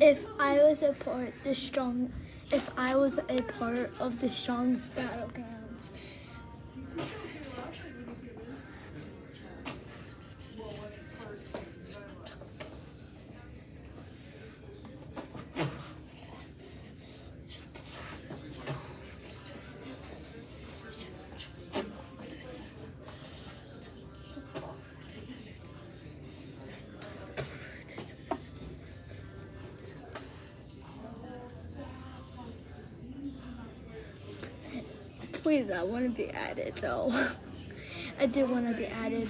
If I was a part the strong, if I was a part of the strongest battlegrounds, please, I want to be added though. I did want to be added.